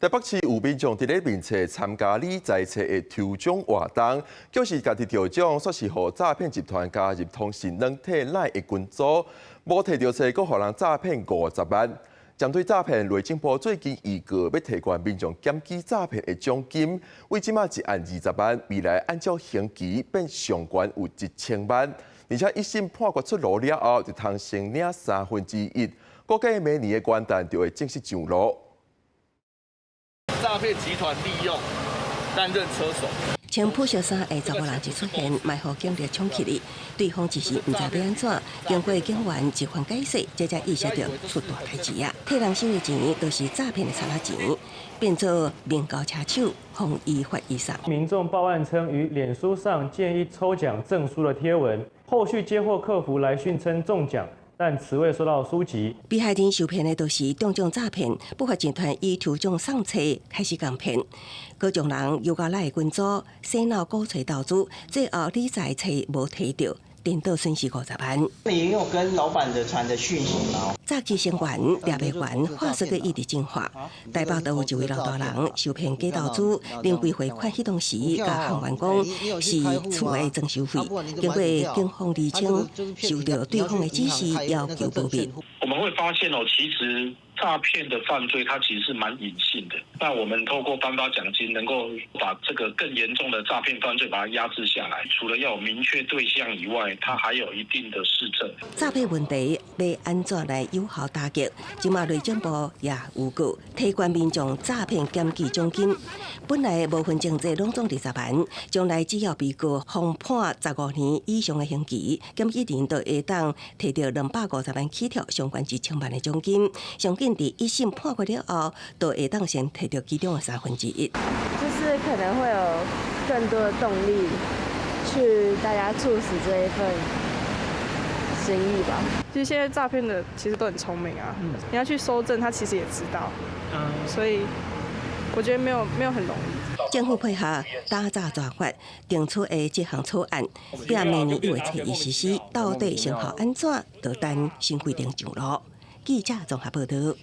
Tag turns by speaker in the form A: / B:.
A: 台北市有民众伫咧面册参加理财册的抽奖活动，就是家己抽奖，说是互诈骗集团加入通讯软体赖的群组，无摕到册，佫互人诈骗50万。针对诈骗，内政部最近预告要提悬民众检举诈骗的奖金，为即马一案20万，未来按照刑期变上悬有1000万，而且一审判决出炉了后，就通先领1/3，估计明年的元旦就会正式上路。
B: 诈骗集团利用担任车手，
C: 穿普小衫的查某人就出现，埋伏警力冲起哩，对方一时唔知要安怎，经过警员一番解释，这才意识到出大代志啊！替人收的钱都是诈骗的差拿钱，变做面高车手，恐依法依上。
D: 民众报案称于脸书上建议抽奖证书的贴文，后续接获客服来讯称中奖。 但此未收到书籍。
C: 被害人受骗的都是中奖诈骗，不法集团以抽奖送册开始讲骗，各种人又到来群组洗脑鼓吹投资，最后理财册无摕到，颠倒损失50万。
E: 也有跟老板的传的讯息吗？
C: 诈欺成员掠袂完，话术个一直进化。台北都有一位老大人受骗假投资，临归汇款迄当时，甲向员讲是厝的装修费，经过警方厘清，受到对方的指示，要求保密。
F: 我们会发现其实诈骗的犯罪它其实是蛮隐性的。那我们透过颁发奖金，能够把这个更严重的诈骗犯罪把它压制下来。除了要有明确对象以外，它还有一定的市政。
C: 诈骗问题要安怎来有效打击？今嘛内政部也有告提悬民众诈骗检举奖金，本来无分情节拢总20万，将来只要被告封判15年以上的刑期，检举人就会当摕到250万起跳相关1000万的奖金。上紧伫一审判决了后，就会当先摕到其中的1/3。
G: 就是可能会有更多的动力去大家促使这一份生意吧。
H: 其实现在诈骗的其实都很聪明啊，你要去搜证，他其实也知道，所以我觉得没有很容易。
C: 政府配合打诈抓法，定出的这项草案，并明年1月7日实施，到底成效安怎？就等新规定上路。记者综合报道。